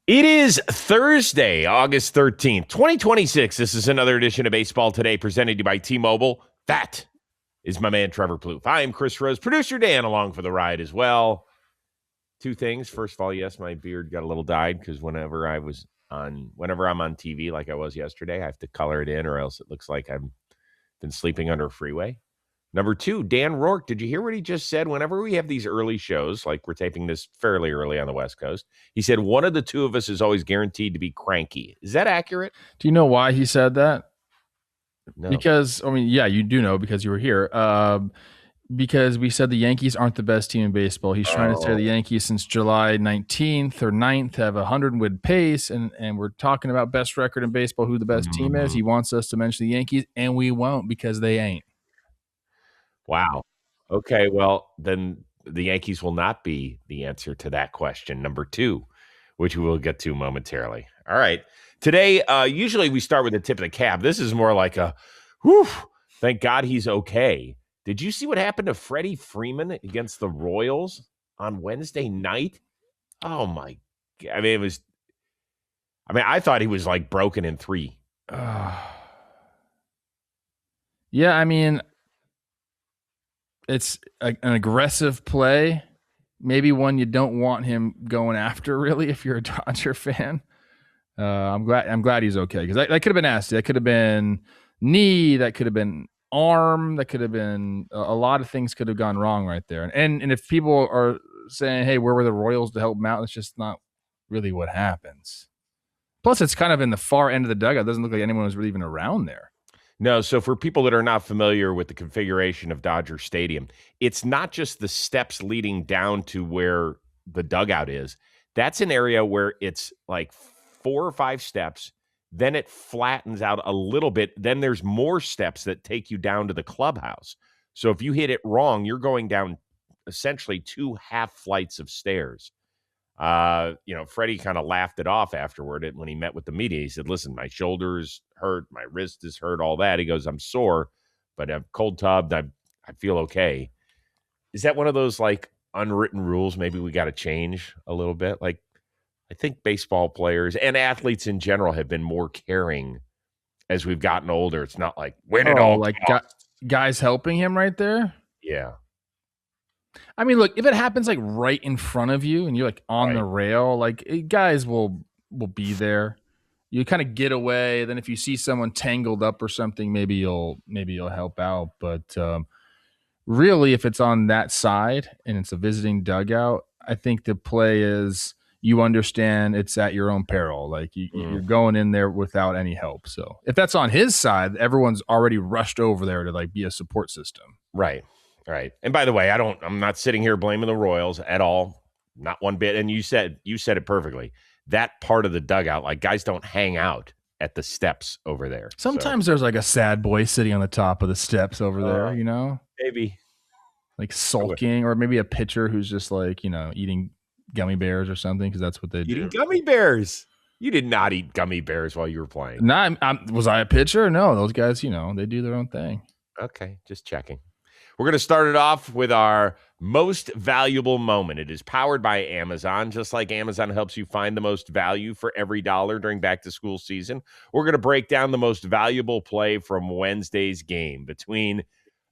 It is Thursday, August 13th, 2026. This is another edition of Baseball Today presented to you by T-Mobile. That is my man, Trevor Plouffe. I am Chris Rose, producer Dan, along for the ride as well. Two things. First of all, yes, my beard got a little dyed because whenever I'm on TV like I was yesterday, I have to color it in or else it looks like I've been sleeping under a freeway. Number two, Dan Rourke, did you hear what he just said? Whenever we have these early shows, like we're taping this fairly early on the West Coast, he said one of the two of us is always guaranteed to be cranky. Is that accurate? Do you know why he said that? No. Because, yeah, you do know because you were here. Because we said the Yankees aren't the best team in baseball. He's trying to say the Yankees since July 19th or 9th have a 100-win pace, and we're talking about best record in baseball, who the best team is. He wants us to mention the Yankees, and we won't because they ain't. Wow. Okay, well, then the Yankees will not be the answer to that question, number two, which we will get to momentarily. All right. Today, usually we start with the tip of the cap. This is more like a, whew, thank God he's okay. Did you see what happened to Freddie Freeman against the Royals on Wednesday night? Oh, my God. I thought he was like broken in three. Yeah, it's an aggressive play, maybe one you don't want him going after, really, if you're a Dodger fan. I'm glad he's okay because that could have been nasty. That could have been knee. That could have been arm. That could have been a lot of things could have gone wrong right there. And if people are saying, "Hey, where were the Royals to help him out?" It's just not really what happens. Plus, it's kind of in the far end of the dugout. It doesn't look like anyone was really even around there. No, so for people that are not familiar with the configuration of Dodger Stadium, it's not just the steps leading down to where the dugout is. That's an area where it's like 4 or 5 steps, then it flattens out a little bit, then there's more steps that take you down to the clubhouse. So if you hit it wrong, you're going down essentially 2 half flights of stairs. Freddie kind of laughed it off afterward when he met with the media. He said, listen, my shoulder's hurt, my wrist is hurt, all that. He goes, I'm sore, but I've cold tubbed. I feel okay. Is that one of those like unwritten rules maybe we got to change a little bit? Like, I think baseball players and athletes in general have been more caring as we've gotten older. It's not like win it all. Like guys helping him right there. Yeah. Look, if it happens like right in front of you and you're like on the rail, like guys will be there. You kind of get away. Then if you see someone tangled up or something, maybe you'll help out. But really, if it's on that side and it's a visiting dugout, I think the play is you understand it's at your own peril. Like you're going in there without any help. So if that's on his side, everyone's already rushed over there to like be a support system. Right. Right. And by the way, I'm not sitting here blaming the Royals at all. Not one bit. And you said it perfectly. That part of the dugout, like guys don't hang out at the steps over there. Sometimes there's like a sad boy sitting on the top of the steps over there, maybe like sulking, or maybe a pitcher who's just like, eating gummy bears or something. Cause that's what they do. Eating gummy bears. You did not eat gummy bears while you were playing. No, was I a pitcher? No, those guys, they do their own thing. Okay. Just checking. We're going to start it off with our most valuable moment. It is powered by Amazon. Just like Amazon helps you find the most value for every dollar during back-to-school season, we're going to break down the most valuable play from Wednesday's game between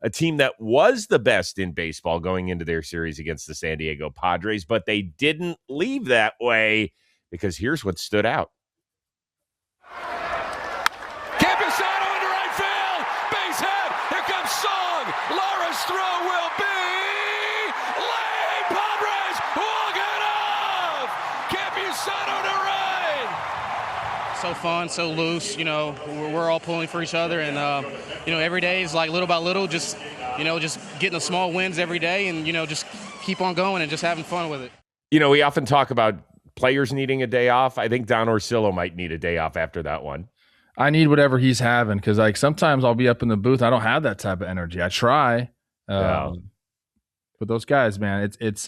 a team that was the best in baseball going into their series against the San Diego Padres, but they didn't leave that way because here's what stood out. Throw will be late. Padres walk it off. Campusano to right. So fun, so loose. We're all pulling for each other, and every day is like little by little, just getting the small wins every day, and just keep on going and just having fun with it. We often talk about players needing a day off. I think Don Orsillo might need a day off after that one. I need whatever he's having because like sometimes I'll be up in the booth. I don't have that type of energy. I try. But those guys, man, it's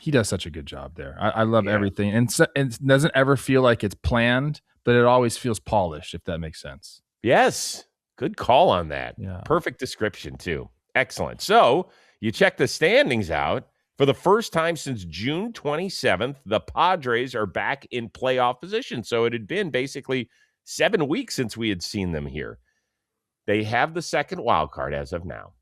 he does such a good job there. I love everything, and it doesn't ever feel like it's planned, but it always feels polished, if that makes sense. Yes, good call on that. Yeah. Perfect description too. Excellent. So you check the standings out. For the first time since June 27th, the Padres are back in playoff position. So it had been basically 7 weeks since we had seen them here. They have the second wild card as of now.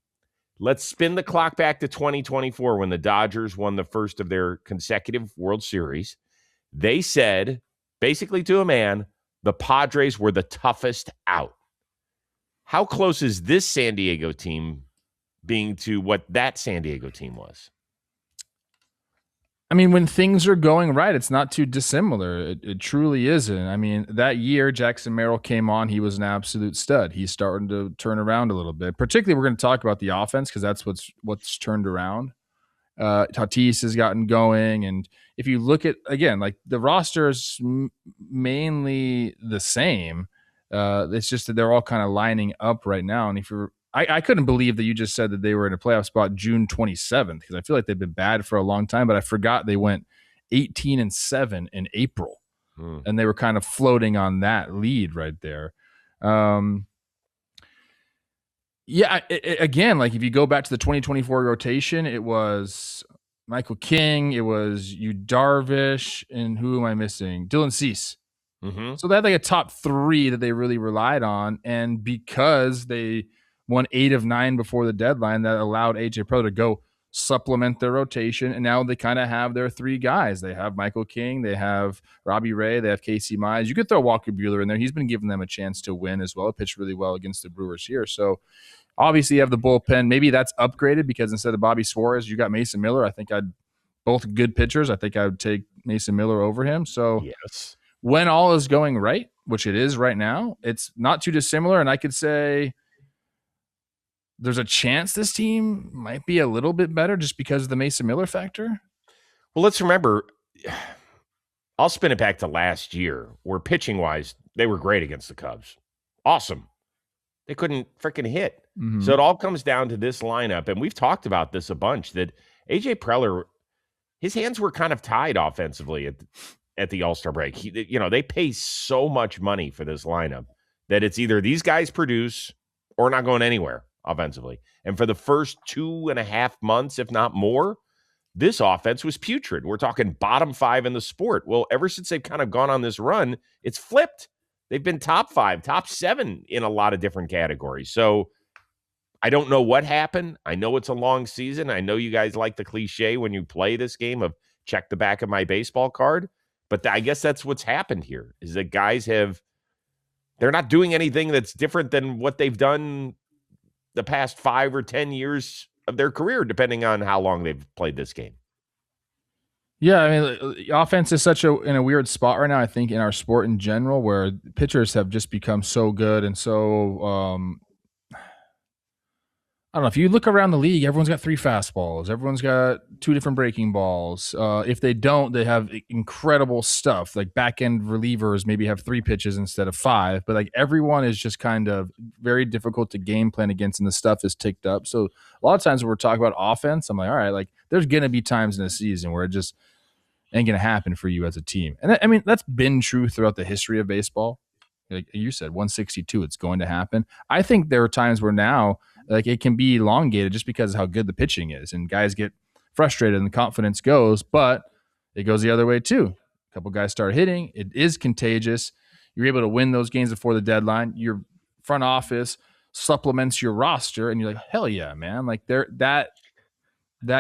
Let's spin the clock back to 2024 when the Dodgers won the first of their consecutive World Series. They said, basically to a man, the Padres were the toughest out. How close is this San Diego team being to what that San Diego team was? I mean, when things are going right, it's not too dissimilar. It truly isn't. I mean, that year Jackson Merrill came on, he was an absolute stud. He's starting to turn around a little bit. Particularly, we're going to talk about the offense because that's what's turned around. Tatis has gotten going, and if you look at again, like the roster is mainly the same. It's just that they're all kind of lining up right now. And if you're I couldn't believe that you just said that they were in a playoff spot June 27th because I feel like they've been bad for a long time, but I forgot they went 18-7 in April, and they were kind of floating on that lead right there. Again, like if you go back to the 2024 rotation, it was Michael King, it was Yu Darvish, and who am I missing? Dylan Cease. Mm-hmm. So they had like a top three that they really relied on, and because they won 8 of 9 before the deadline, that allowed AJ Preller to go supplement their rotation. And now they kind of have their 3 guys. They have Michael King, they have Robbie Ray, they have Casey Mize. You could throw Walker Buehler in there. He's been giving them a chance to win as well. Pitched really well against the Brewers here. So obviously you have the bullpen. Maybe that's upgraded because instead of Bobby Suarez, you got Mason Miller. I think both good pitchers. I think I would take Mason Miller over him. So yes, when all is going right, which it is right now, it's not too dissimilar. And I could say there's a chance this team might be a little bit better just because of the Mason Miller factor. Well, let's remember, I'll spin it back to last year where pitching-wise, they were great against the Cubs. Awesome. They couldn't freaking hit. Mm-hmm. So it all comes down to this lineup, and we've talked about this a bunch, that A.J. Preller, his hands were kind of tied offensively at the All-Star break. They pay so much money for this lineup that it's either these guys produce or not going anywhere offensively. And for the first 2.5 months, if not more, this offense was putrid. We're talking bottom 5 in the sport. Well, ever since they've kind of gone on this run, it's flipped. They've been top 5, top 7 in a lot of different categories. So I don't know what happened. I know it's a long season. I know you guys like the cliche when you play this game of check the back of my baseball card. But I guess that's what's happened here is that guys they're not doing anything that's different than what they've done the past 5 or 10 years of their career, depending on how long they've played this game. Yeah, I mean, offense is in a weird spot right now, I think, in our sport in general, where pitchers have just become so good and so I don't know. If you look around the league, everyone's got 3 fastballs. Everyone's got 2 different breaking balls. If they don't, they have incredible stuff. Like back-end relievers maybe have 3 pitches instead of 5. But like everyone is just kind of very difficult to game plan against, and the stuff is ticked up. So a lot of times when we're talking about offense, I'm like, all right, like there's going to be times in a season where it just ain't going to happen for you as a team. And I mean, that's been true throughout the history of baseball. Like you said, 162, it's going to happen. I think there are times where now – like it can be elongated just because of how good the pitching is, and guys get frustrated and the confidence goes, but it goes the other way too. A couple guys start hitting. It is contagious. You're able to win those games before the deadline. Your front office supplements your roster, and you're like, hell yeah, man. Like that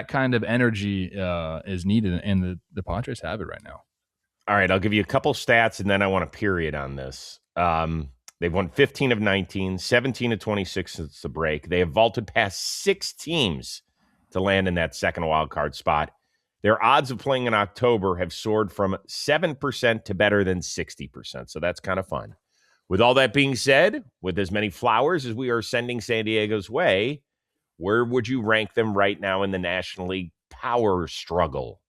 kind of energy is needed, and the Padres have it right now. All right, I'll give you a couple stats, and then I want a period on this. They've won 15 of 19, 17 of 26 since the break. They have vaulted past 6 teams to land in that second wild card spot. Their odds of playing in October have soared from 7% to better than 60%. So that's kind of fun. With all that being said, with as many flowers as we are sending San Diego's way, where would you rank them right now in the National League power struggle?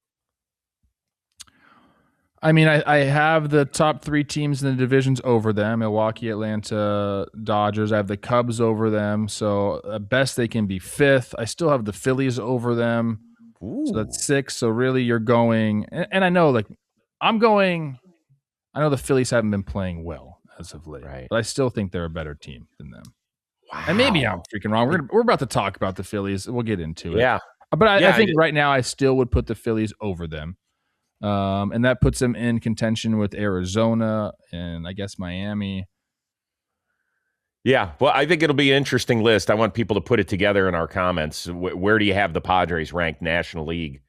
I mean, I have the top 3 teams in the divisions over them: Milwaukee, Atlanta, Dodgers. I have the Cubs over them, so at best they can be 5th. I still have the Phillies over them. Ooh. So that's 6. So really you're going, and I know I know the Phillies haven't been playing well as of late, right, but I still think they're a better team than them. Wow. And maybe I'm freaking wrong. We're about to talk about the Phillies. We'll get into it. Yeah. But I think right now I still would put the Phillies over them. And that puts them in contention with Arizona and I guess Miami. Yeah, well, I think it'll be an interesting list. I want people to put it together in our comments. Where do you have the Padres ranked National League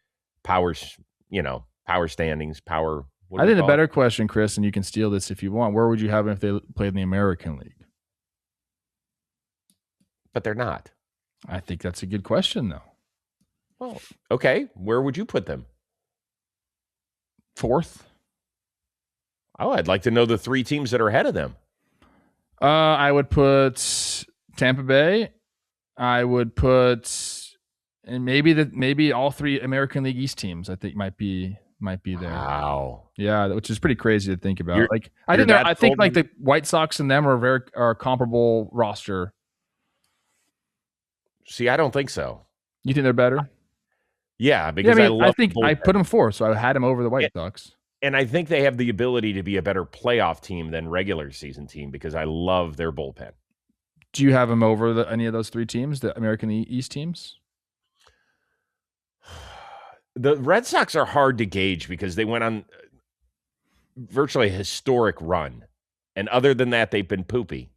power standings, power? I think the better question, Chris, and you can steal this if you want, where would you have them if they played in the American League? But they're not. I think that's a good question, though. Well, okay. Where would you put them? 4th. Oh, I'd like to know the 3 teams that are ahead of them. I would put Tampa Bay. I would put, and maybe all 3 American League East teams. I think might be there. Wow. Yeah, which is pretty crazy to think about. I think like the White Sox and them are a comparable roster. See, I don't think so. You think they're better? Yeah, because I think I put them 4th, so I had them over the White Sox. And I think they have the ability to be a better playoff team than regular season team because I love their bullpen. Do you have them over any of those 3 teams, the American East teams? The Red Sox are hard to gauge because they went on virtually a historic run. And other than that, they've been poopy.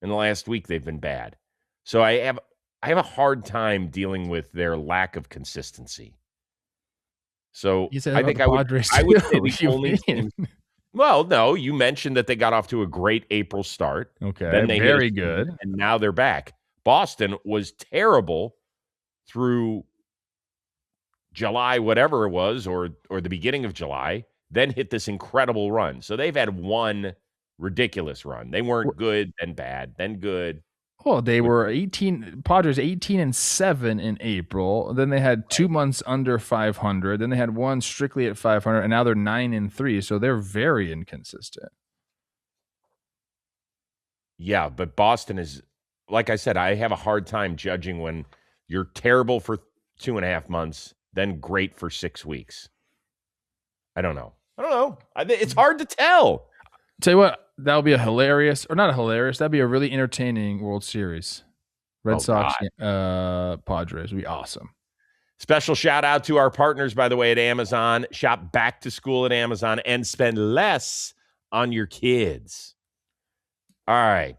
In the last week, they've been bad. So I have a hard time dealing with their lack of consistency. So I think I would say the only team. Well, no, you mentioned that they got off to a great April start. Okay, then they very good. And now they're back. Boston was terrible through July, whatever it was, or the beginning of July, then hit this incredible run. So they've had one ridiculous run. They weren't good, then bad, then good. Well, they were Padres 18-7 in April. Then they had 2 months under 500. Then they had one strictly at 500, and now they're 9-3. So they're very inconsistent. Yeah, but Boston is, like I said, I have a hard time judging when you're terrible for 2.5 months, then great for 6 weeks. I don't know. It's hard to tell. Tell you what, that'll be that'd be a really entertaining World Series. Red Sox, Padres would be awesome. Special shout out to our partners, by the way, at Amazon. Shop back to school at Amazon and spend less on your kids. All right.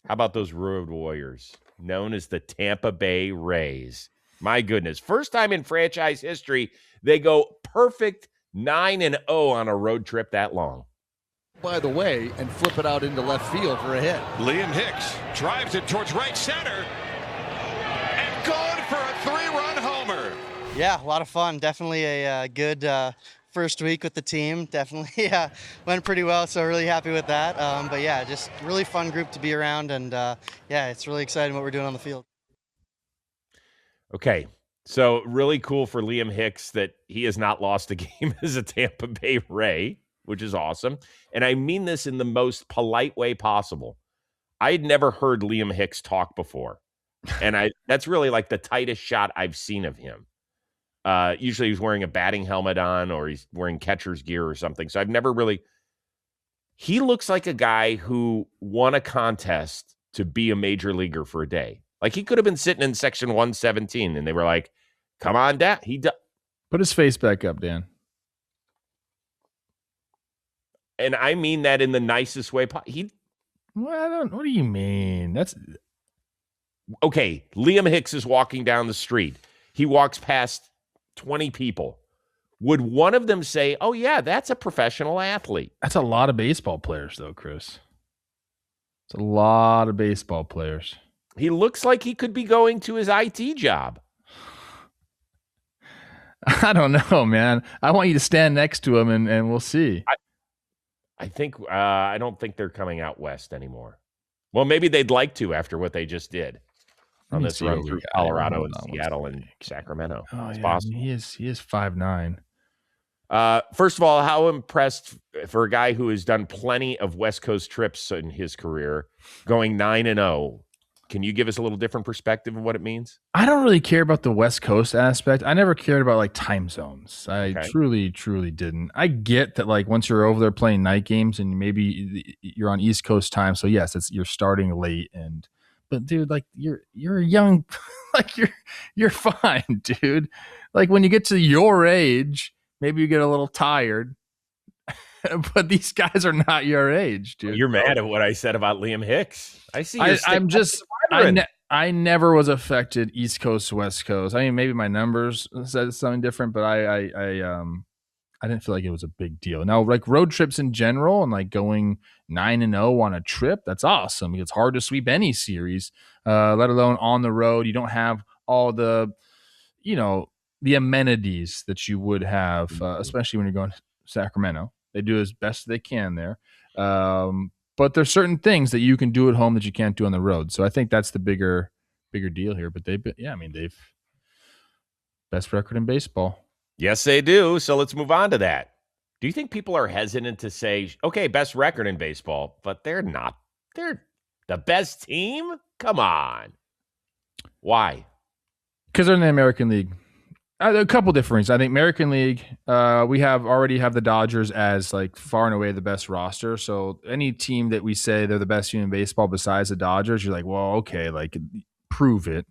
How about those Road Warriors, known as the Tampa Bay Rays? My goodness. First time in franchise history, they go perfect 9-0 on a road trip that long. By the way, and flip it out into left field for a hit. Liam Hicks drives it towards right center and going for a 3-run homer. Yeah, a lot of fun. Definitely a good first week with the team. Definitely went pretty well, so really happy with that. But yeah, just really fun group to be around, and it's really exciting what we're doing on the field. Okay, so really cool for Liam Hicks that he has not lost a game as a Tampa Bay Ray, which is awesome. And I mean this in the most polite way possible. I had never heard Liam Hicks talk before. And that's really like the tightest shot I've seen of him. Usually he's wearing a batting helmet on or he's wearing catcher's gear or something. So I've never really... He looks like a guy who won a contest to be a major leaguer for a day. Like he could have been sitting in section 117 and they were like, come on down. Put his face back up, Dan. And I mean that in the nicest way. What do you mean? That's okay. Liam Hicks is walking down the street. He walks past 20 people. Would one of them say, oh, yeah, that's a professional athlete? That's a lot of baseball players, though, Chris. It's a lot of baseball players. He looks like he could be going to his IT job. I don't know, man. I want you to stand next to him and we'll see. I don't think they're coming out west anymore. Well, maybe they'd like to after what they just did on this run through Colorado and Seattle and Sacramento. Oh, it's yeah, possible. He is 5'9". First of all, how impressed for a guy who has done plenty of West Coast trips in his career, going 9-0. Can you give us a little different perspective of what it means? I don't really care about the West Coast aspect. I never cared about like time zones. I truly didn't. I get that like once you're over there playing night games and maybe you're on East Coast time. So yes, you're starting late but dude, like you're young, like you're fine, dude. Like when you get to your age, maybe you get a little tired, but these guys are not your age, dude. You're mad at what I said about Liam Hicks. I see. I never was affected East Coast, West Coast. I mean, maybe my numbers said something different, but I didn't feel like it was a big deal. Now, like road trips in general and like going 9-0 on a trip, that's awesome. It's hard to sweep any series, let alone on the road. You don't have all the, the amenities that you would have, especially when you're going to Sacramento. They do as best they can there. But there's certain things that you can do at home that you can't do on the road. So I think that's the bigger deal here. But they've best record in baseball. Yes, they do. So let's move on to that. Do you think people are hesitant to say, okay, best record in baseball, but they're not? They're the best team? Come on. Why? Because they're in the American League. A couple different reasons. I think American League, we already have the Dodgers as like far and away the best roster. So any team that we say they're the best team in baseball besides the Dodgers, you're like, well, okay, like prove it.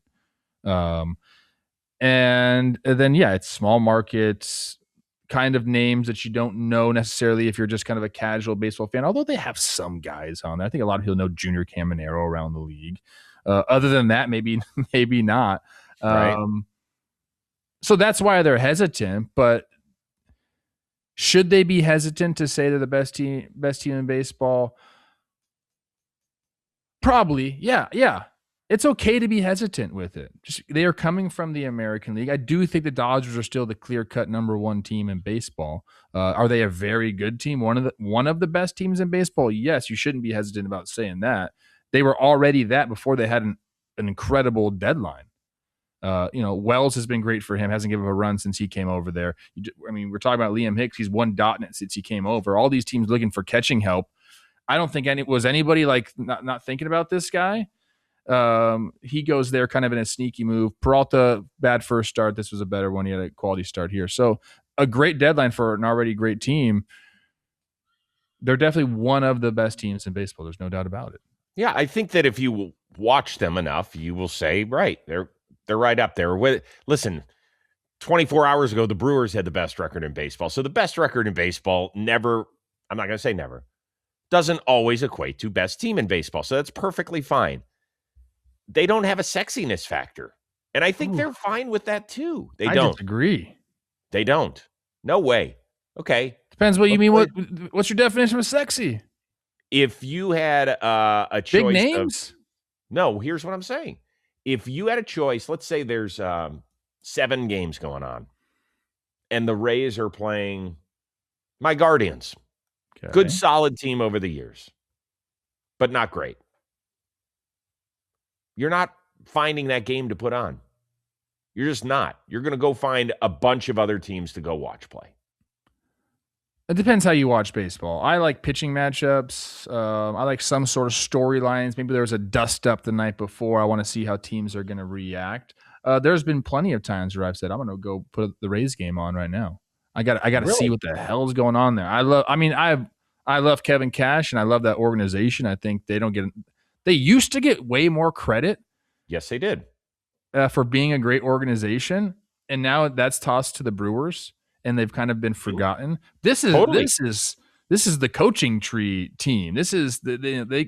And then, yeah, it's small markets, kind of names that you don't know necessarily if you're just kind of a casual baseball fan, although they have some guys on there. I think a lot of people know Junior Caminero around the league. Other than that, maybe not. Right. So that's why they're hesitant, but should they be hesitant to say they're the best team in baseball? Probably. Yeah. It's okay to be hesitant with it. Just they are coming from the American League. I do think the Dodgers are still the clear-cut number one team in baseball. Are they a very good team? One of the best teams in baseball? Yes, you shouldn't be hesitant about saying that. They were already that before they had an incredible deadline. Wells has been great for him. Hasn't given him a run since he came over there. We're talking about Liam Hicks. He's won .NET since he came over. All these teams looking for catching help. I don't think anybody like not thinking about this guy. He goes there kind of in a sneaky move. Peralta, bad first start. This was a better one. He had a quality start here. So a great deadline for an already great team. They're definitely one of the best teams in baseball. There's no doubt about it. Yeah, I think that if you watch them enough, you will say, right, they're right up there. Listen, 24 hours ago, the Brewers had the best record in baseball. So the best record in baseball never, I'm not going to say never, doesn't always equate to best team in baseball. So that's perfectly fine. They don't have a sexiness factor. And I think they're fine with that too. I don't disagree. They don't. No way. Okay. Depends what you mean. What's your definition of sexy? If you had a choice. Big names? No, here's what I'm saying. If you had a choice, let's say there's 7 games going on and the Rays are playing my Guardians. Okay. Good, solid team over the years, but not great. You're not finding that game to put on. You're just not. You're going to go find a bunch of other teams to go watch play. It depends how you watch baseball. I like pitching matchups. I like some sort of storylines. Maybe there was a dust up the night before. I want to see how teams are going to react. There's been plenty of times where I've said, I'm going to go put the Rays game on right now. I got to see what the hell is going on there. I love Kevin Cash and I love that organization. I think they used to get way more credit. Yes, they did. For being a great organization. And now that's tossed to the Brewers. And they've kind of been forgotten. This is the coaching tree team. This is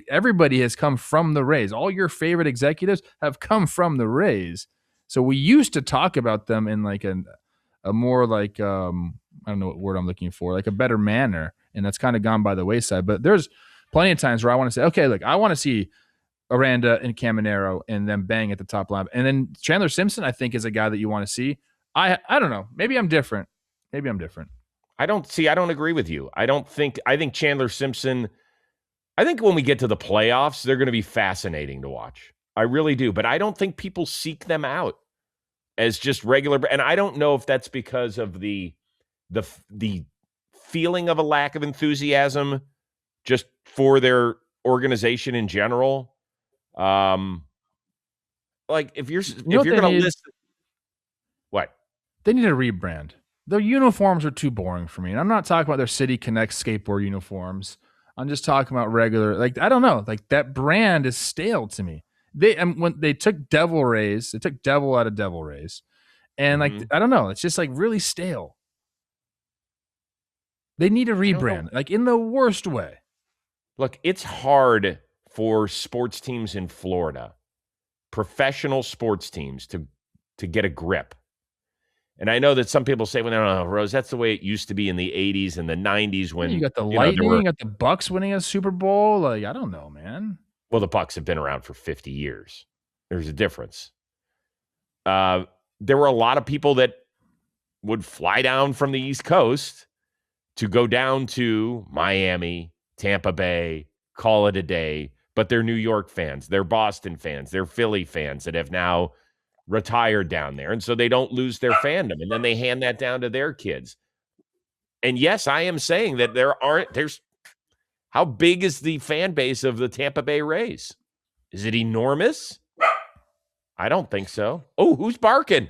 everybody has come from the Rays. All your favorite executives have come from the Rays. So we used to talk about them in like a more like I don't know what word I'm looking for, like a better manner, and that's kind of gone by the wayside. But there's plenty of times where I want to say, okay, look, I want to see Aranda and Caminero and them bang at the top line, and then Chandler Simpson, I think, is a guy that you want to see. I don't know. Maybe I'm different. I don't agree with you. I think Chandler Simpson, I think when we get to the playoffs, they're going to be fascinating to watch. I really do. But I don't think people seek them out as just regular. And I don't know if that's because of the feeling of a lack of enthusiasm just for their organization in general. Like if you're going to list what? They need a rebrand. Their uniforms are too boring for me. And I'm not talking about their City Connect skateboard uniforms. I'm just talking about regular, like, I don't know, like that brand is stale to me. when they took Devil Rays, they took Devil out of Devil Rays, and like I don't know, it's just like really stale. They need a rebrand, like in the worst way. Look, it's hard for sports teams in Florida, professional sports teams, to get a grip. And I know that some people say, well, no, Rose, that's the way it used to be in the 80s and the 90s when you got the Lightning, you got the Bucks winning a Super Bowl. Like, I don't know, man. Well, the Bucks have been around for 50 years. There's a difference. There were a lot of people that would fly down from the East Coast to go down to Miami, Tampa Bay, call it a day, but they're New York fans, they're Boston fans, they're Philly fans that have now retired down there, and so they don't lose their fandom, and then they hand that down to their kids. And yes, I am saying that there's how big is the fan base of the Tampa Bay Rays? Is it enormous? I don't think so. Oh, who's barking?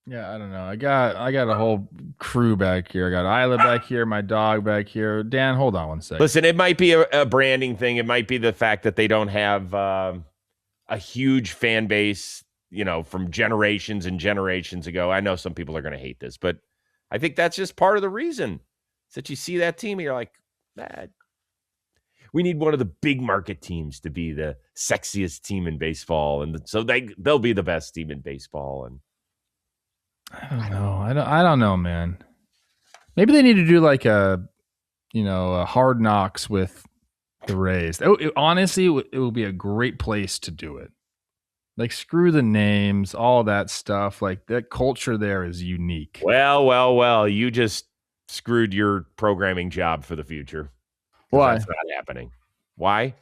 Yeah, I don't know. I got a whole crew back here. I got Isla back here, my dog back here. Dan, hold on one second. Listen, it might be a branding thing. It might be the fact that they don't have a huge fan base, from generations and generations ago. I know some people are going to hate this, but I think that's just part of the reason. Is that you see that team and you're like, we need one of the big market teams to be the sexiest team in baseball, and so they'll be the best team in baseball. And I don't know. I don't know, man. Maybe they need to do like a Hard Knocks with the Rays. Honestly, it would be a great place to do it. Like, screw the names, all that stuff. Like, that culture there is unique. Well, you just screwed your programming job for the future. Why? That's not happening. Why?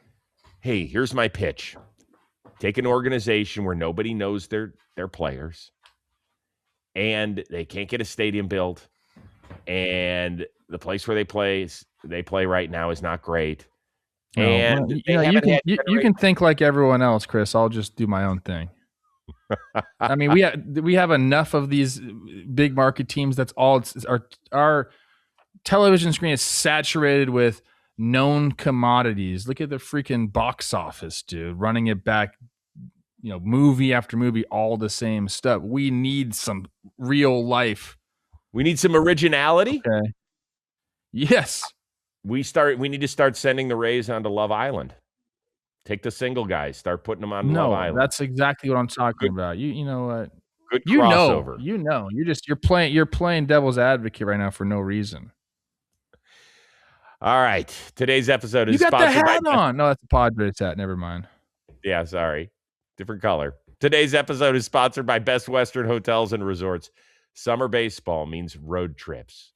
Hey, here's my pitch. Take an organization where nobody knows their players, and they can't get a stadium built, and the place where they play right now is not great. No, and you can think like everyone else, Chris. I'll just do my own thing. I mean, we have enough of these big market teams. That's all. Our television screen is saturated with known commodities. Look at the freaking box office, dude. Running it back, movie after movie, all the same stuff. We need some real life. We need some originality. Okay. Yes. We need to start sending the Rays onto Love Island. Take the single guys, start putting them on Love Island. That's exactly what I'm talking about. You know what? Good crossover. You're playing devil's advocate right now for no reason. All right. Today's episode is sponsored by... You got the hat by... on. No, that's the Padres hat. Never mind. Yeah, sorry. Different color. Today's episode is sponsored by Best Western Hotels and Resorts. Summer baseball means road trips.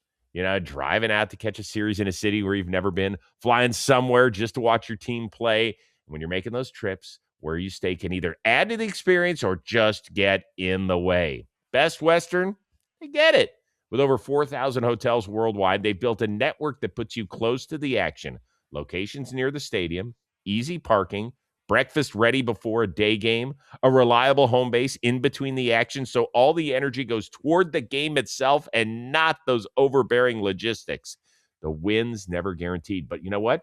Driving out to catch a series in a city where you've never been, flying somewhere just to watch your team play. When you're making those trips, where you stay can either add to the experience or just get in the way. Best Western, they get it. With over 4,000 hotels worldwide, they've built a network that puts you close to the action. Locations near the stadium, easy parking, breakfast ready before a day game, a reliable home base in between the action, so all the energy goes toward the game itself and not those overbearing logistics. The win's never guaranteed, but you know what?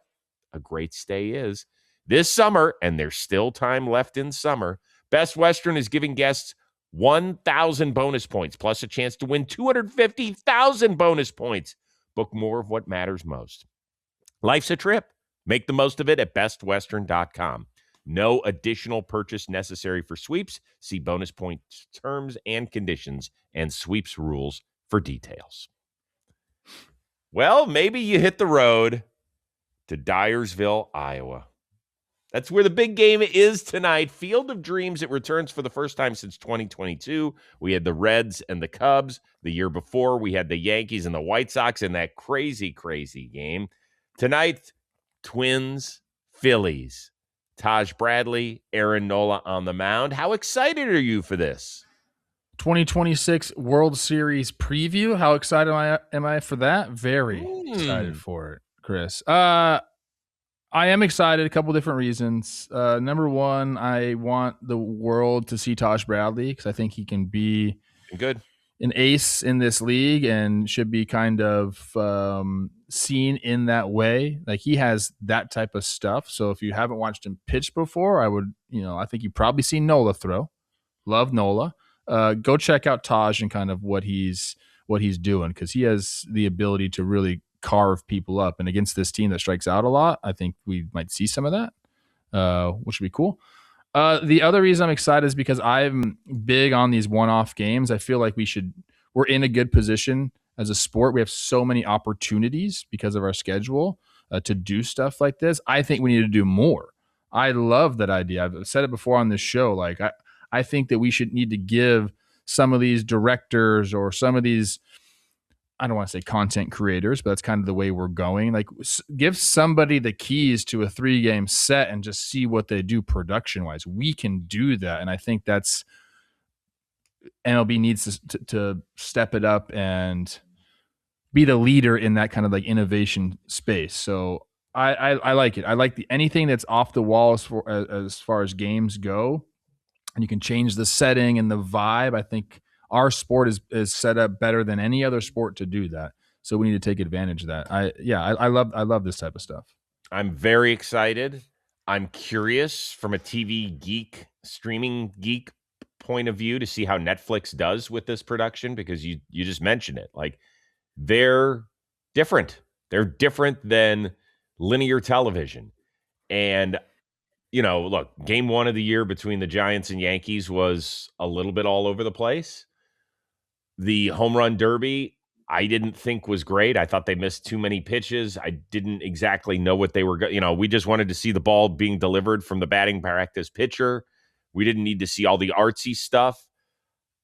A great stay is. This summer, and there's still time left in summer, Best Western is giving guests 1,000 bonus points, plus a chance to win 250,000 bonus points. Book more of what matters most. Life's a trip. Make the most of it at bestwestern.com. No additional purchase necessary for sweeps. See bonus points terms and conditions and sweeps rules for details. Well, maybe you hit the road to Dyersville, Iowa. That's where the big game is tonight. Field of Dreams. It returns for the first time since 2022. We had the Reds and the Cubs. The year before, we had the Yankees and the White Sox in that crazy, crazy game. Tonight, Twins, Phillies. Taj Bradley, Aaron Nola on the mound. How excited are you for this? 2026 World Series preview. How excited am I for that? Very excited for it, Chris. I am excited. A couple different reasons. Number one, I want the world to see Taj Bradley because I think he can be good an ace in this league and should be kind of seen in that way. Like, he has that type of stuff. So if you haven't watched him pitch before, I think you've probably seen Nola throw. Love Nola. Go check out Taj and kind of what he's doing, because he has the ability to really carve people up. And against this team that strikes out a lot, I think we might see some of that, which would be cool. The other reason I'm excited is because I'm big on these one-off games. I feel like we're in a good position as a sport. We have so many opportunities because of our schedule to do stuff like this. I think we need to do more. I love that idea. I've said it before on this show. Like, I think that we need to give some of these directors or some of these, I don't want to say content creators, but that's kind of the way we're going. Like, give somebody the keys to a 3-game set and just see what they do production wise. We can do that. And I think that's MLB needs to step it up and be the leader in that kind of like innovation space. So I like it. I like anything that's off the wall as far as games go, and you can change the setting and the vibe. I think our sport is set up better than any other sport to do that. So we need to take advantage of that. I love this type of stuff. I'm very excited. I'm curious from a TV geek, streaming geek point of view to see how Netflix does with this production, because you just mentioned it. Like, they're different. They're different than linear television. And look, game 1 of the year between the Giants and Yankees was a little bit all over the place. The home run derby, I didn't think was great. I thought they missed too many pitches. I didn't exactly know what they were we just wanted to see the ball being delivered from the batting practice pitcher. We didn't need to see all the artsy stuff.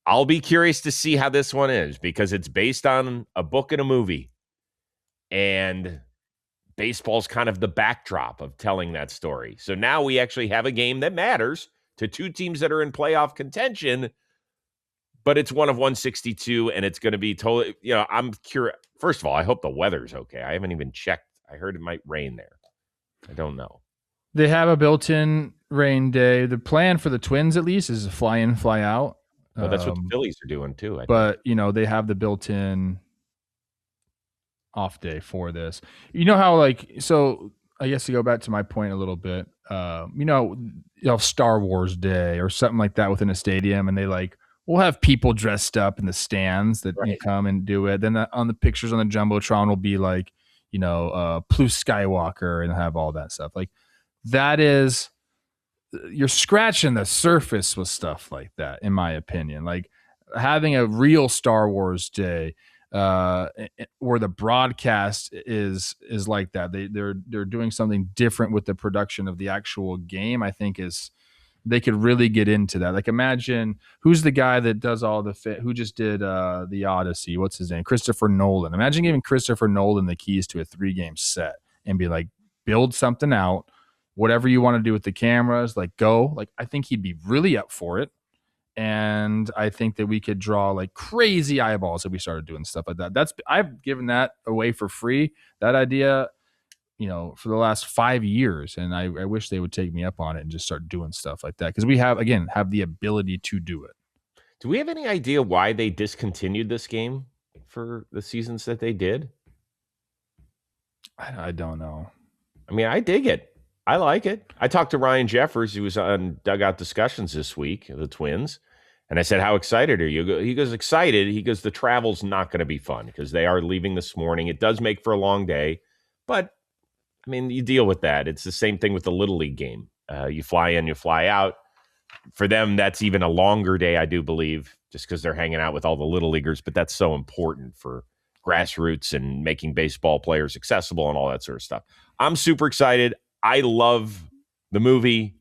I'll be curious to see how this one is, because it's based on a book and a movie. And baseball's kind of the backdrop of telling that story. So now we actually have a game that matters to 2 teams that are in playoff contention, but it's one of 162, and it's going to be totally, I'm curious. First of all, I hope the weather's okay. I haven't even checked. I heard it might rain there. I don't know. They have a built-in rain day. The plan for the Twins, at least, is fly in, fly out. Well, that's what the Phillies are doing too. But, they have the built-in off day for this. You know how, so I guess to go back to my point a little bit, Star Wars Day or something like that within a stadium, and we'll have people dressed up in the stands that come and do it. Then on the pictures on the Jumbotron will be Plouffe Skywalker, and have all that stuff. Like, that is, you're scratching the surface with stuff like that, in my opinion. Like, having a real Star Wars Day where the broadcast is like that. They're doing something different with the production of the actual game. I think they could really get into that. Like, imagine who's the guy that does all who just did the Odyssey. What's his name? Christopher Nolan. Imagine giving Christopher Nolan the keys to a 3-game set and be like, build something out, whatever you want to do with the cameras, go. I think he'd be really up for it. And I think that we could draw crazy eyeballs if we started doing stuff like that. I've given that away for free, that idea, for the last 5 years. And I wish they would take me up on it and just start doing stuff like that. Because we have the ability to do it. Do we have any idea why they discontinued this game for the seasons that they did? I don't know. I mean, I dig it. I like it. I talked to Ryan Jeffers, who was on Dugout Discussions this week, the Twins. And I said, how excited are you? He goes, excited. He goes, the travel's not going to be fun because they are leaving this morning. It does make for a long day. But, I mean, you deal with that. It's the same thing with the Little League game. You fly in, you fly out. For them, that's even a longer day, I do believe, just because they're hanging out with all the Little Leaguers. But that's so important for grassroots and making baseball players accessible and all that sort of stuff. I'm super excited. I love the movie.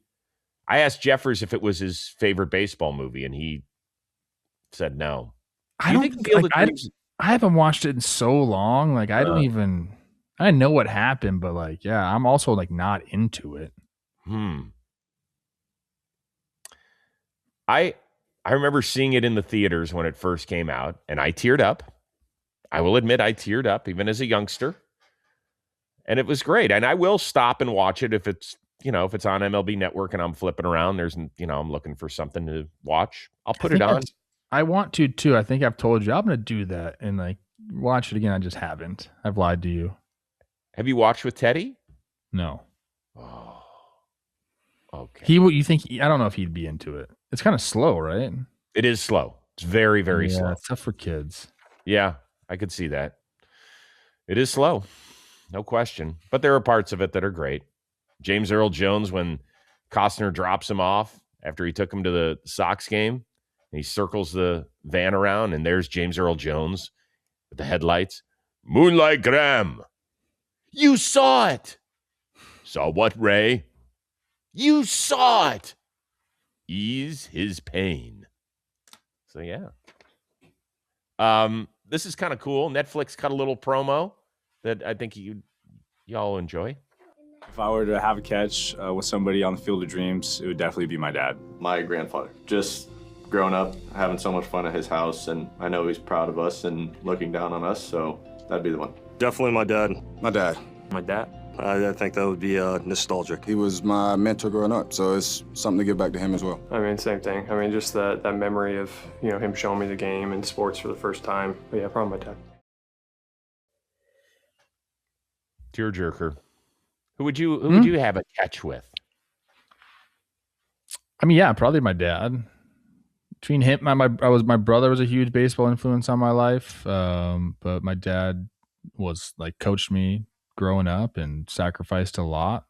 I asked Jeffers if it was his favorite baseball movie, and he said no. I haven't watched it in so long. I know what happened, but I'm also not into it. I remember seeing it in the theaters when it first came out, and I teared up. I will admit I teared up, even as a youngster. And it was great. And I will stop and watch it if it's on MLB Network and I'm flipping around. I'm looking for something to watch. I'll put it on. I want to too. I think I've told you I'm going to do that and like watch it again. I just haven't. I've lied to you. Have you watched with Teddy? No. Oh, okay. You think? I don't know if he'd be into it. It's kind of slow, right? It is slow. It's very, very slow. It's tough for kids. Yeah, I could see that. It is slow, no question. But there are parts of it that are great. James Earl Jones, when Costner drops him off after he took him to the Sox game, and he circles the van around, and there's James Earl Jones with the headlights. Moonlight Graham, you saw it. Saw what, Ray? You saw it. Ease his pain. So, yeah. This is kind of cool. Netflix cut a little promo that I think y'all enjoy. If I were to have a catch with somebody on the field of dreams, it would definitely be my dad. My grandfather. Just growing up, having so much fun at his house, and I know he's proud of us and looking down on us, so that'd be the one. Definitely my dad. My dad. My dad? I think that would be nostalgic. He was my mentor growing up, so it's something to give back to him as well. I mean, same thing. I mean, just that memory of, him showing me the game and sports for the first time. But yeah, probably my dad. Tearjerker. Who would you have a catch with? I mean, yeah, probably my dad. Between him, my brother was a huge baseball influence on my life, but my dad was like coached me growing up and sacrificed a lot.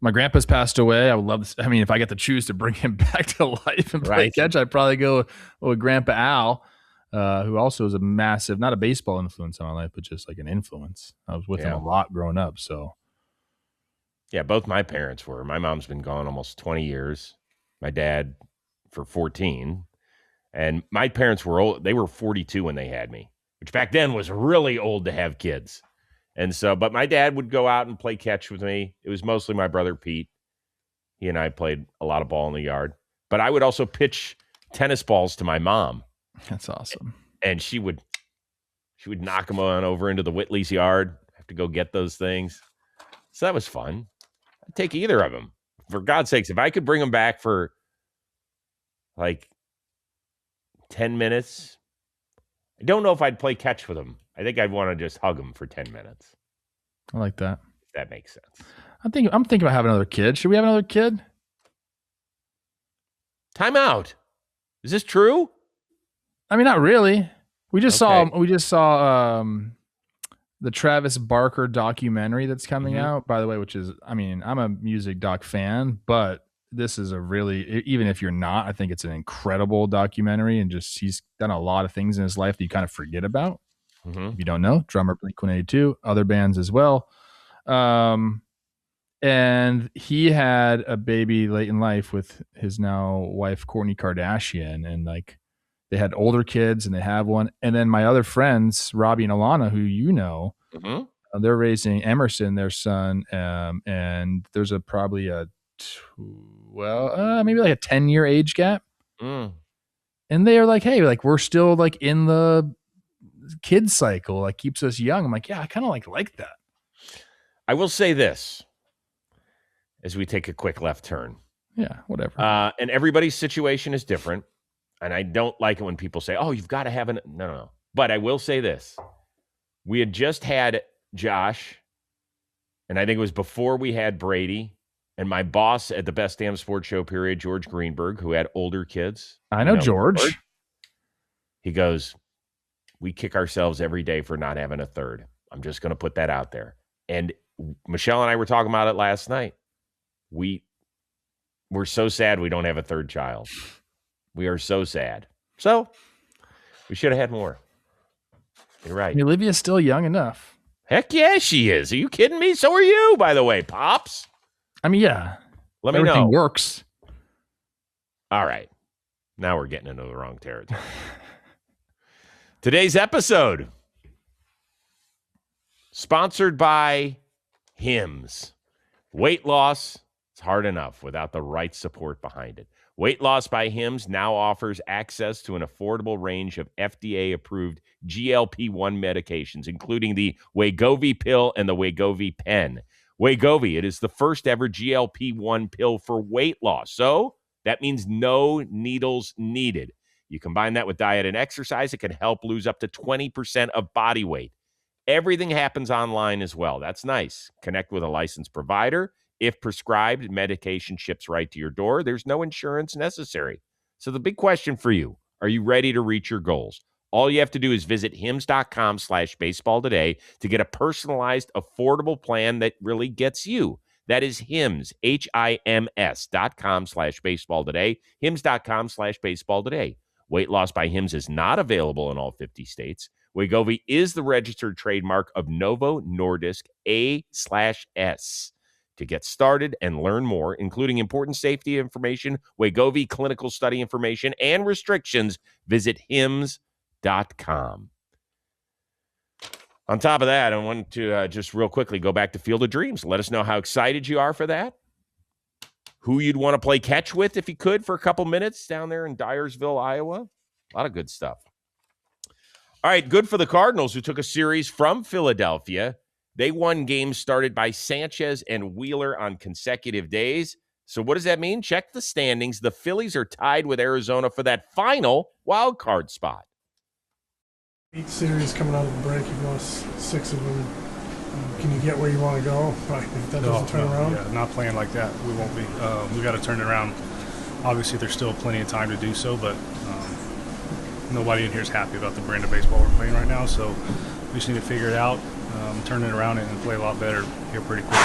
My grandpa's passed away. I would love to, if I get to choose to bring him back to life and play catch, I'd probably go with Grandpa Al, who also is a massive, not a baseball influence on my life, but just like an influence. I was with him a lot growing up. So, yeah, both my parents were. My mom's been gone almost 20 years. My dad for 14. And my parents were old. They were 42 when they had me, which back then was really old to have kids. And so, but my dad would go out and play catch with me. It was mostly my brother Pete. He and I played a lot of ball in the yard. But I would also pitch tennis balls to my mom. That's awesome. And she would knock them on over into the Whitley's yard. Have to go get those things. So that was fun. I'd take either of them. For God's sakes, if I could bring them back for like 10 minutes, I don't know if I'd play catch with them. I think I'd want to just hug them for 10 minutes. I like that. If that makes sense. I'm thinking about having another kid. Should we have another kid? Time out. Is this true? I mean, not really. We just saw the Travis Barker documentary that's coming out, by the way, which is, I'm a music doc fan, but this is a really, even if you're not, I think it's an incredible documentary, and just he's done a lot of things in his life that you kind of forget about. If you don't know, drummer Blink-182, other bands as well. And he had a baby late in life with his now wife, Kourtney Kardashian, and like they had older kids and they have one. And then my other friends, Robbie and Alana, who they're raising Emerson, their son, and there's maybe like a 10-year age gap. And they are like, hey, like we're still like in the kid cycle, like keeps us young. I'm like, yeah, I kind of like that. I will say this as we take a quick left turn. Yeah, whatever. And everybody's situation is different. And I don't like it when people say, oh, you've got to have no. But I will say this. We had just had Josh, and I think it was before we had Brady, and my boss at the Best Damn Sports Show period, George Greenberg, who had older kids. I know George. He goes, we kick ourselves every day for not having a third. I'm just going to put that out there. And Michelle and I were talking about it last night. We're so sad we don't have a third child. We are so sad. So we should have had more. You're right. Olivia's still young enough. Heck yeah, she is. Are you kidding me? So are you, by the way, Pops. I mean, yeah. Let me know. Everything works. All right. Now we're getting into the wrong territory. Today's episode sponsored by Hims. Weight loss, it's hard enough without the right support behind it. Weight Loss by Hims now offers access to an affordable range of FDA-approved GLP-1 medications, including the Wegovy pill and the Wegovy pen. Wegovy, it is the first ever GLP-1 pill for weight loss. So That means no needles needed. You combine that with diet and exercise, it can help lose up to 20% of body weight. Everything happens online as well. That's nice. Connect with a licensed provider. If prescribed, medication ships right to your door. There's no insurance necessary. So the big question for you, are you ready to reach your goals? All you have to do is visit hims.com/baseball today to get a personalized, affordable plan that really gets you. That is Hims, HIMS.com/baseball today, hims.com/baseball today. Weight loss by Hims is not available in all 50 states. Wegovy is the registered trademark of Novo Nordisk A/S. To get started and learn more, including important safety information, Wegovy clinical study information, and restrictions, visit hims.com. On top of that, I want to just real quickly go back to Field of Dreams. Let us know how excited you are for that. Who you'd want to play catch with if you could for a couple minutes down there in Dyersville, Iowa. A lot of good stuff. All right, good for the Cardinals, who took a series from Philadelphia. They won games started by Sanchez and Wheeler on consecutive days. So what does that mean? Check the standings. The Phillies are tied with Arizona for that final wild card spot. 8 series coming out of the break. You've lost 6 of them. Can you get where you want to go? If that doesn't turn around? Yeah, not playing like that. We won't be. We got to turn it around. Obviously, there's still plenty of time to do so, but nobody in here is happy about the brand of baseball we're playing right now. So we just need to figure it out, turn it around, and play a lot better here pretty quickly.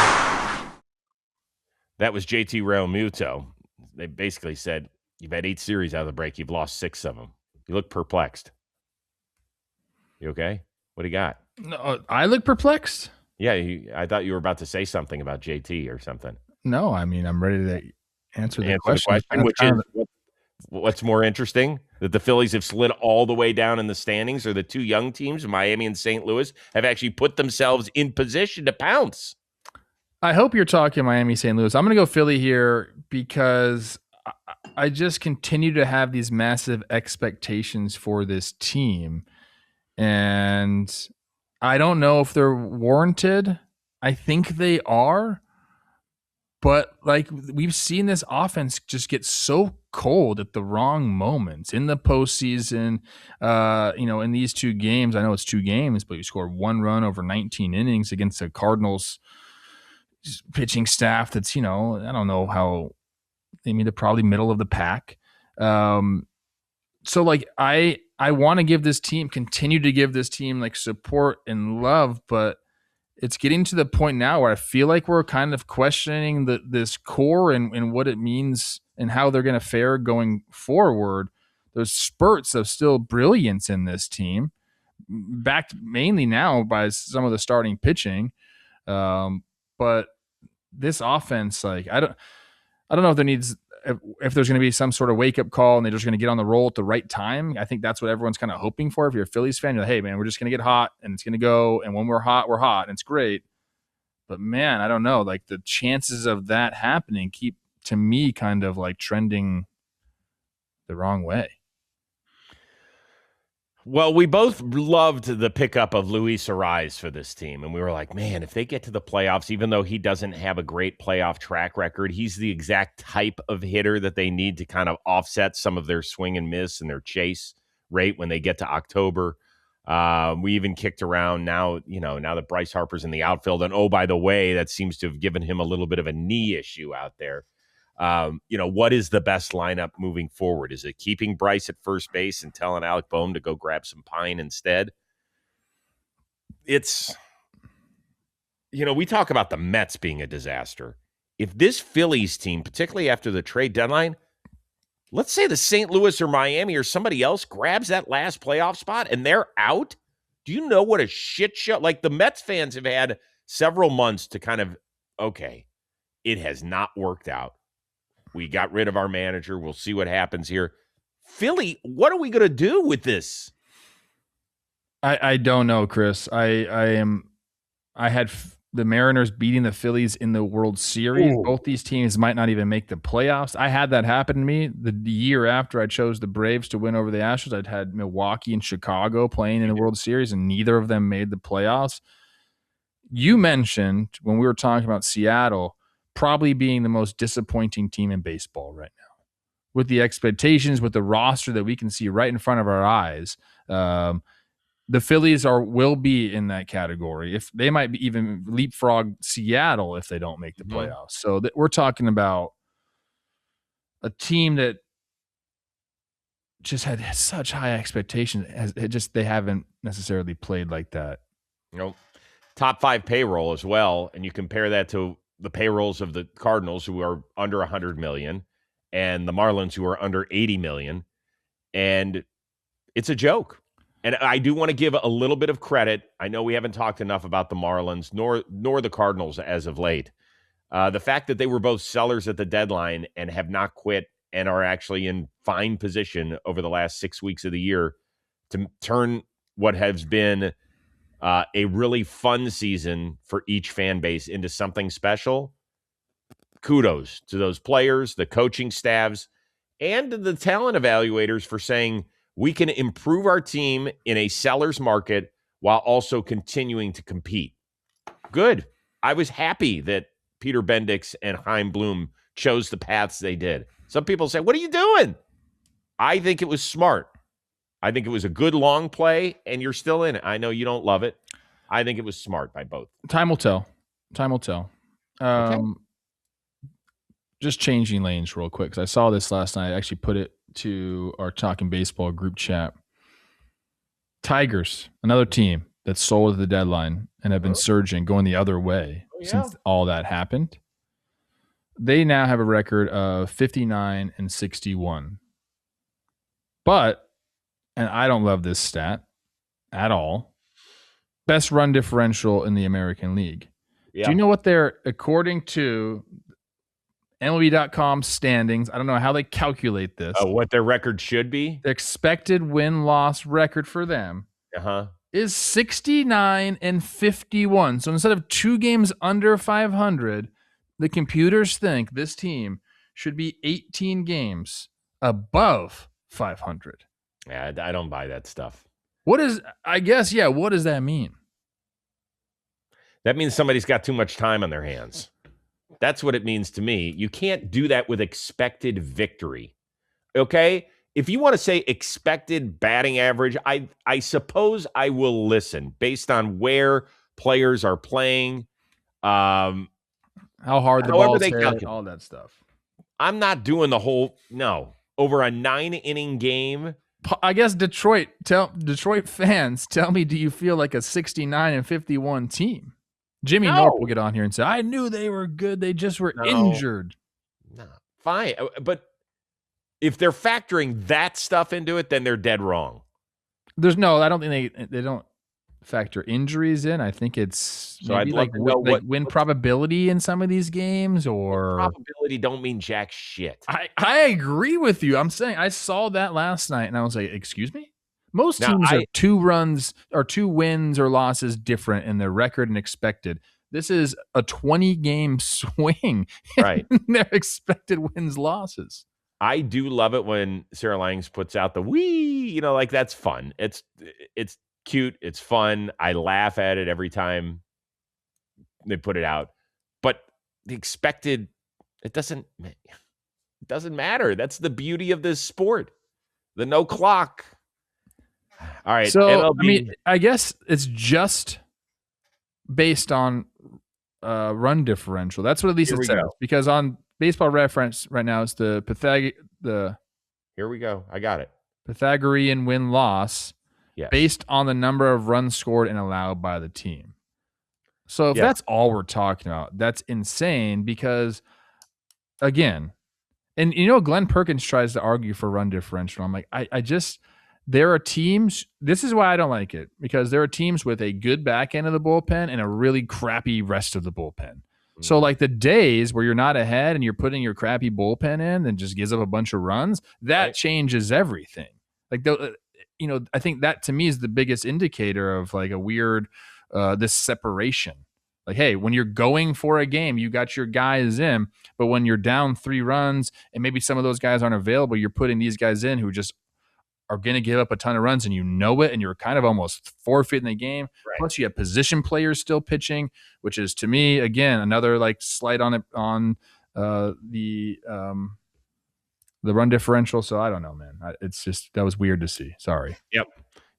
That was JT Realmuto. They basically said, you've had 8 series out of the break. You've lost 6 of them. You look perplexed. You okay? What do you got? No, I look perplexed. Yeah, I thought you were about to say something about JT or something. No, I mean, I'm ready to answer the question. Which is, what's more interesting? That the Phillies have slid all the way down in the standings, or the 2 young teams, Miami and St. Louis, have actually put themselves in position to pounce? I hope you're talking Miami, St. Louis. I'm going to go Philly here because I just continue to have these massive expectations for this team. And I don't know if they're warranted. I think they are. But like we've seen this offense just get so cold at the wrong moments in the postseason. In these 2 games, I know it's 2 games, but you scored 1 run over 19 innings against the Cardinals pitching staff. That's, I don't know how. I mean, they're probably middle of the pack. So like I want to continue to give this team like support and love, but it's getting to the point now where I feel like we're kind of questioning this core and what it means and how they're going to fare going forward. There's spurts of still brilliance in this team, backed mainly now by some of the starting pitching. But this offense, like I don't know if there's going to be some sort of wake-up call and they're just going to get on the roll at the right time. I think that's what everyone's kind of hoping for. If you're a Phillies fan, you're like, hey, man, we're just going to get hot and it's going to go. And when we're hot, and it's great. But, man, I don't know. Like, the chances of that happening keep, to me, kind of, like, trending the wrong way. Well, we both loved the pickup of Luis Ariz for this team. And we were like, man, if they get to the playoffs, even though he doesn't have a great playoff track record, he's the exact type of hitter that they need to kind of offset some of their swing and miss and their chase rate when they get to October. We even kicked around now that Bryce Harper's in the outfield. And, oh, by the way, that seems to have given him a little bit of a knee issue out there. What is the best lineup moving forward? Is it keeping Bryce at first base and telling Alec Boehm to go grab some pine instead? It's, we talk about the Mets being a disaster. If this Phillies team, particularly after the trade deadline, let's say the St. Louis or Miami or somebody else grabs that last playoff spot and they're out, do you know what a shit show? Like, the Mets fans have had several months to kind of, okay, it has not worked out. We got rid of our manager. We'll see what happens here. Philly, what are we going to do with this? I don't know, Chris. I had the Mariners beating the Phillies in the World Series. Ooh. Both these teams might not even make the playoffs. I had that happen to me the year after I chose the Braves to win over the Astros. I'd had Milwaukee and Chicago playing in the World Series, and neither of them made the playoffs. You mentioned when we were talking about Seattle probably being the most disappointing team in baseball right now. with the expectations, with the roster that we can see right in front of our eyes. The Phillies will be in that category. If they might be even leapfrog Seattle if they don't make the playoffs. So we're talking about a team that just had such high expectations. They haven't necessarily played like that. Nope. Top 5 payroll as well, and you compare that to the payrolls of the Cardinals, who are under 100 million, and the Marlins, who are under 80 million, and it's a joke. And I do want to give a little bit of credit. I know we haven't talked enough about the Marlins nor the Cardinals as of late. The fact that they were both sellers at the deadline and have not quit and are actually in fine position over the last 6 weeks of the year to turn what has been a really fun season for each fan base into something special. Kudos to those players, the coaching staffs, and the talent evaluators for saying we can improve our team in a seller's market while also continuing to compete. Good. I was happy that Peter Bendix and Chaim Bloom chose the paths they did. Some people say, what are you doing? I think it was smart. I think it was a good long play, and you're still in it. I know you don't love it. I think it was smart by both. Time will tell. Okay. Just changing lanes real quick, because I saw this last night. I actually put it to our Talking Baseball group chat. Tigers, another team that sold at the deadline and have been surging, going the other way since all that happened. They now have a record of 59-61. But, and I don't love this stat at all, best run differential in the American League. Yeah. Do you know what they're, according to MLB.com standings, I don't know how they calculate this. What their record should be? The expected win-loss record for them is 69-51. So instead of 2 games under 500, the computers think this team should be 18 games above 500. Yeah, I don't buy that stuff. What does that mean? That means somebody's got too much time on their hands. That's what it means to me. You can't do that with expected victory. Okay? If you want to say expected batting average, I suppose I will listen based on where players are playing, how hard the ball's hit, all that stuff. I'm not doing the whole over a 9-inning game. I guess Detroit fans, tell me, do you feel like a 69-51 team? Jimmy North will get on here and say, I knew they were good. They just were injured. No, fine. But if they're factoring that stuff into it, then they're dead wrong. I don't think they don't factor injuries in. I think it's maybe win probability in some of these games, or probability don't mean jack shit. I agree with you. I'm saying I saw that last night and I was like, excuse me? Most teams are 2 runs or 2 wins or losses different in their record and expected. This is a 20-game swing in their expected wins losses. I do love it when Sarah Langs puts out the wee, like that's fun. It's cute. It's fun. I laugh at it every time they put it out. But the expected, it doesn't matter. That's the beauty of this sport. The no clock. All right. So, MLB. I guess it's just based on run differential. That's what at least it says. Because on Baseball Reference right now, it's the Here we go. I got it. Pythagorean win-loss based on the number of runs scored and allowed by the team. So if that's all we're talking about, that's insane because, again, and Glenn Perkins tries to argue for run differential. I'm like, there are teams, this is why I don't like it, because there are teams with a good back end of the bullpen and a really crappy rest of the bullpen. So like the days where you're not ahead and you're putting your crappy bullpen in and just gives up a bunch of runs, that changes everything. Like, I think that to me is the biggest indicator of like a weird, this separation. Like, hey, when you're going for a game, you got your guys in, but when you're down 3 runs and maybe some of those guys aren't available, you're putting these guys in who just are going to give up a ton of runs and it, and you're kind of almost forfeiting the game. Right. Plus you have position players still pitching, which is to me, again, another like slight on it on the the run differential. So I don't know, man. It's just that was weird to see. Sorry. Yep.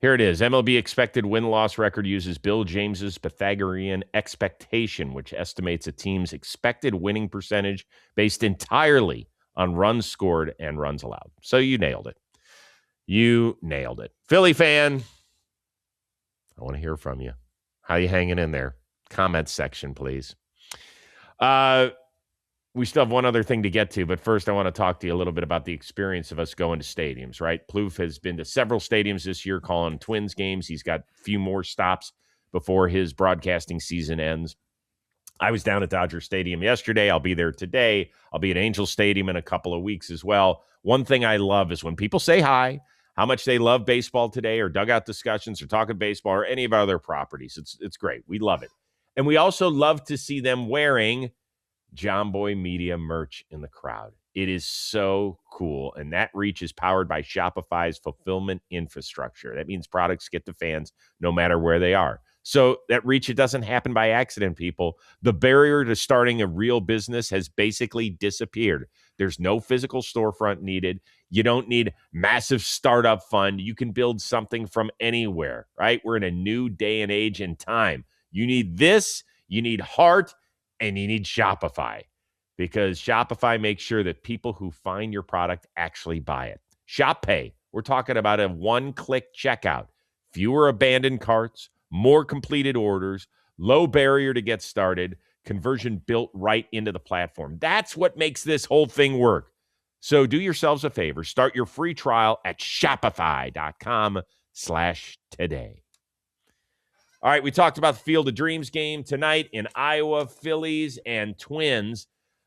Here it is. MLB expected win-loss record uses Bill James's Pythagorean expectation, which estimates a team's expected winning percentage based entirely on runs scored and runs allowed. So you nailed it. You nailed it. Philly fan, I want to hear from you. How you hanging in there? Comment section, please. We still have one other thing to get to, but first I want to talk to you a little bit about the experience of us going to stadiums, right? Plouffe has been to several stadiums this year calling Twins games. He's got a few more stops before his broadcasting season ends. I was down at Dodger Stadium yesterday. I'll be there today. I'll be at Angel Stadium in a couple of weeks as well. One thing I love is when people say hi, how much they love baseball today or dugout discussions or talking baseball or any of our other properties. It's great. We love it. And we also love to see them wearing John Boy Media merch in the crowd. It is so cool. And that reach is powered by Shopify's fulfillment infrastructure. That means products get to fans no matter where they are. So that reach, it doesn't happen by accident, people. The barrier to starting a real business has basically disappeared. There's no physical storefront needed. You don't need massive startup fund. You can build something from anywhere, right? We're in a new day and age and time. You need this, you need heart, and you need Shopify, because Shopify makes sure that people who find your product actually buy it. Shop Pay, we're talking about a one-click checkout, fewer abandoned carts, more completed orders, low barrier to get started, conversion built right into the platform. That's what makes this whole thing work. So do yourselves a favor. Start your free trial at shopify.com/today. All right, we talked about the Field of Dreams game tonight in Iowa, Phillies and Twins.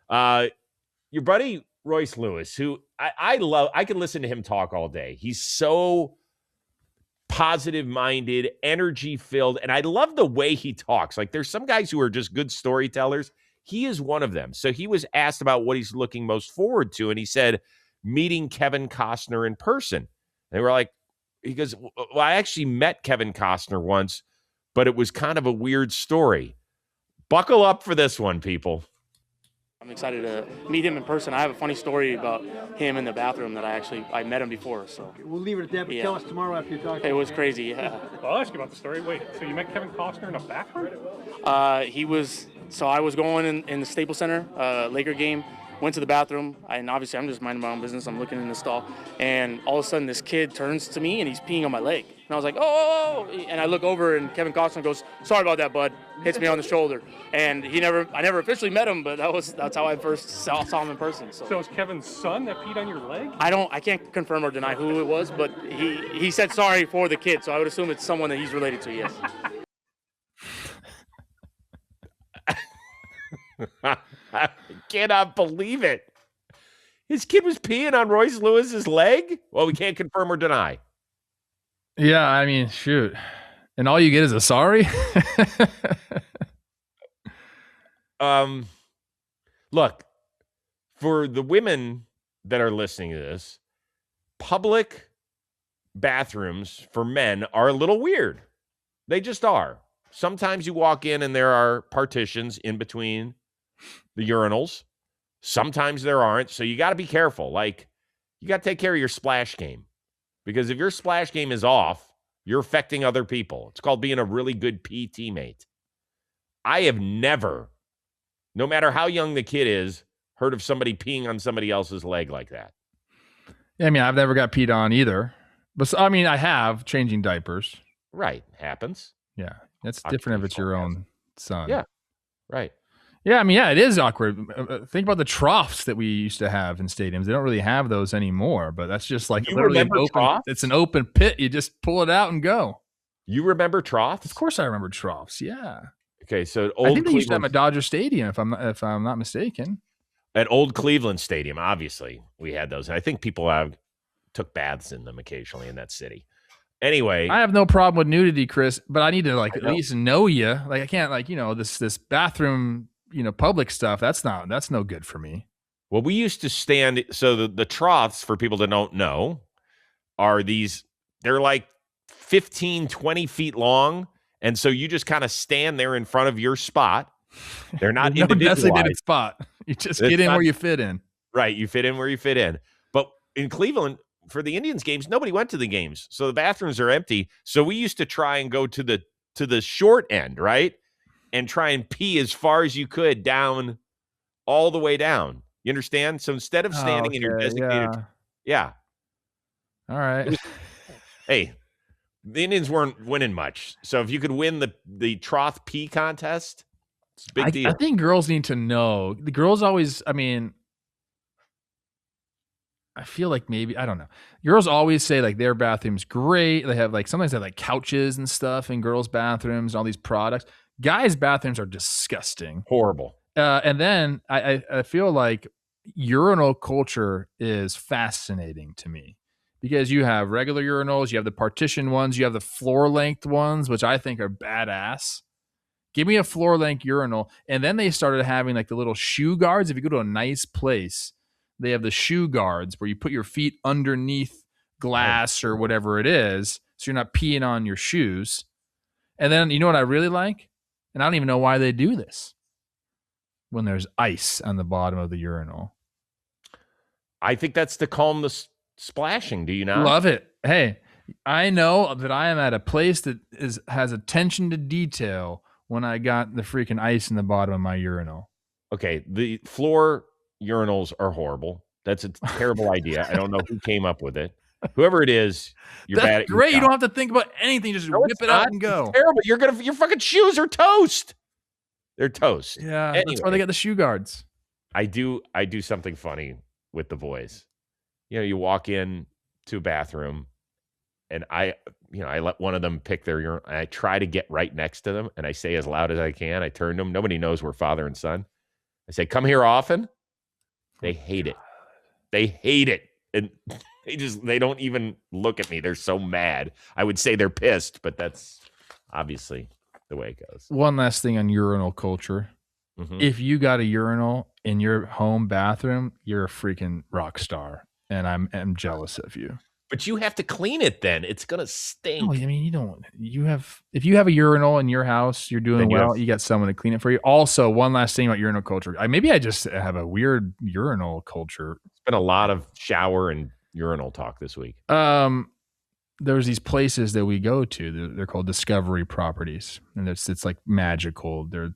Your buddy Royce Lewis, who I love, I can listen to him talk all day. He's so positive-minded, energy-filled, and I love the way he talks. Like, there's some guys who are just good storytellers. He is one of them. So he was asked about what he's looking most forward to, and he said, meeting Kevin Costner in person. They were like, he goes, well, I actually met Kevin Costner once, but it was kind of a weird story. Buckle up for this one, people. I'm excited to meet him in person. I have a funny story about him in the bathroom that I met him before. So we'll leave it at that, but tell us tomorrow after you talk to him. It was crazy, yeah. Well, I'll ask you about the story. Wait, so you met Kevin Costner in a bathroom? I was going in the Staples Center, Laker game, went to the bathroom, and obviously I'm just minding my own business. I'm looking in the stall, and all of a sudden this kid turns to me and he's peeing on my leg. And I was like, oh, and I look over and Kevin Costner goes, sorry about that, bud, hits me on the shoulder. And I never officially met him, but that's how I first saw him in person. So it was Kevin's son that peed on your leg? I can't confirm or deny who it was, but he said sorry for the kid, so I would assume it's someone that he's related to, yes. I cannot believe it. His kid was peeing on Royce Lewis's leg? Well, we can't confirm or deny. Yeah, I mean, shoot. And all you get is a sorry? Look, for the women that are listening to this, public bathrooms for men are a little weird. They just are. Sometimes you walk in and there are partitions in between the urinals. Sometimes there aren't. So you got to be careful. Like, you got to take care of your splash game, because if your splash game is off, you're affecting other people. It's called being a really good pee teammate. I have never, no matter how young the kid is, heard of somebody peeing on somebody else's leg like that. Yeah, I mean, I've never got peed on either. But I mean, I have changing diapers. Right. Happens. Yeah. It's different if it's your own son. Yeah. Right. Yeah, I mean, yeah, it is awkward. Think about the troughs that we used to have in stadiums. They don't really have those anymore, but that's just like literally an open, it's an open pit. You just pull it out and go. You remember troughs? Of course I remember troughs, yeah. Okay, so I think they used to have at Dodger Stadium, if I'm not mistaken. At Old Cleveland Stadium, obviously, we had those. I think people took baths in them occasionally in that city. Anyway, I have no problem with nudity, Chris, but I need to at least know you. Like, I can't this bathroom, public stuff. That's no good for me. Well, we used to stand. So the troughs, for people that don't know, are these. They're like 15, 20 feet long, and so you just kind of stand there in front of your spot. They're not no designated spot. You just get in where you fit in. Right, you fit in where you fit in. But in Cleveland for the Indians games, nobody went to the games. So the bathrooms are empty. So we used to try and go to the short end, right? And try and pee as far as you could down, all the way down. You understand? So instead of standing in your designated, yeah. All right. Hey, the Indians weren't winning much. So if you could win the trough pee contest, it's a big deal. I think girls need to know. The girls always, I mean, I feel like maybe, I don't know. Girls always say like their bathroom's great. They have like, sometimes they have like couches and stuff in girls' bathrooms, all these products. Guys' bathrooms are disgusting. Horrible. And then I feel like urinal culture is fascinating to me because you have regular urinals, you have the partition ones, you have the floor length ones, which I think are badass. Give me a floor length urinal. And then they started having like the little shoe guards. If you go to a nice place, they have the shoe guards where you put your feet underneath glass or whatever it is, so you're not peeing on your shoes. And then you know what I really like? And I don't even know why they do this. When there's ice on the bottom of the urinal. I think that's to calm the splashing. Do you not? Love it. Hey, I know that I am at a place that has attention to detail when I got the freaking ice in the bottom of my urinal. Okay, the floor urinals are horrible. That's a terrible idea. I don't know who came up with it. Whoever it is, you're bad at great. You don't have to think about anything. Just whip it up and go. It's terrible. Your fucking shoes are toast. They're toast. Yeah, anyway, that's why they got the shoe guards. I do something funny with the boys. You know, you walk in to a bathroom, and I let one of them pick their urinal. And I try to get right next to them, and I say as loud as I can. I turn to them. Nobody knows we're father and son. I say, "Come here often." They hate it. They hate it, and they don't even look at me. They're so mad. I would say they're pissed, but that's obviously the way it goes. One last thing on urinal culture. Mm-hmm. If you got a urinal in your home bathroom, you're a freaking rock star, and I'm jealous of you. But you have to clean it then. It's going to stink. No, I mean, if you have a urinal in your house, you're doing well. You got someone to clean it for you. Also, one last thing about urinal culture. Maybe I just have a weird urinal culture. It's been a lot of shower and urinal talk this week. There's these places that we go to. They're called Discovery Properties, and it's like magical. They're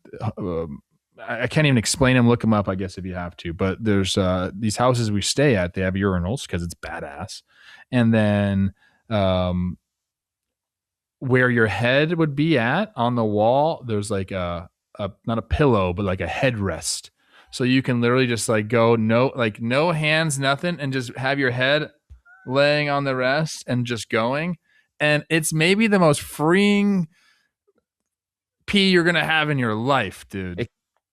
I can't even explain them. Look them up, I guess, if you have to. But there's these houses we stay at. They have urinals because it's badass. And then where your head would be at on the wall, there's like a not a pillow, but like a headrest. So you can literally just like go no hands, nothing, and just have your head laying on the rest and just going. And it's maybe the most freeing pee you're gonna have in your life, dude.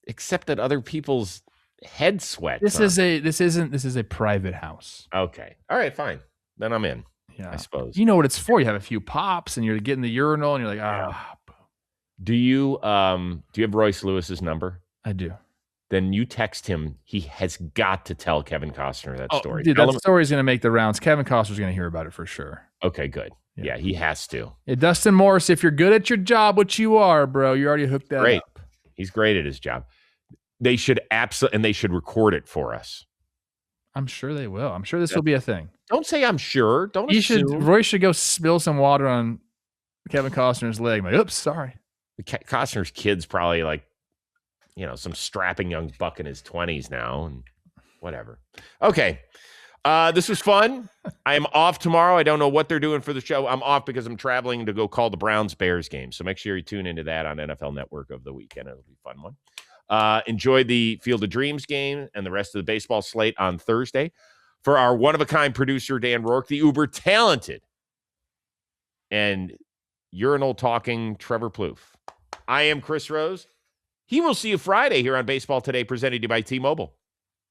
Except that other people's head sweat. This is a private house. Okay. All right, fine. Then I'm in. Yeah. I suppose. You know what it's for. You have a few pops and you're getting the urinal and you're like, Do you have Royce Lewis's number? I do. Then you text him. He has got to tell Kevin Costner that story. Dude, that story's going to make the rounds. Kevin Costner's going to hear about it for sure. Okay, good. Yeah, he has to. Yeah, Dustin Morris, if you're good at your job, which you are, bro, you already hooked that great. Up. He's great at his job. They should absolutely, and they should record it for us. I'm sure they will. I'm sure this will be a thing. Don't say I'm sure. Don't assume. Roy should go spill some water on Kevin Costner's leg. Like, oops, sorry. Costner's kid's probably like, some strapping young buck in his 20s now and whatever. Okay. This was fun. I am off tomorrow. I don't know what they're doing for the show. I'm off because I'm traveling to go call the Browns-Bears game. So make sure you tune into that on NFL Network over the weekend. It'll be a fun one. Enjoy the Field of Dreams game and the rest of the baseball slate on Thursday. For our one-of-a-kind producer, Dan Rourke, the uber-talented and urinal-talking Trevor Plouffe. I am Chris Rose. He will see you Friday here on Baseball Today, presented to you by T-Mobile.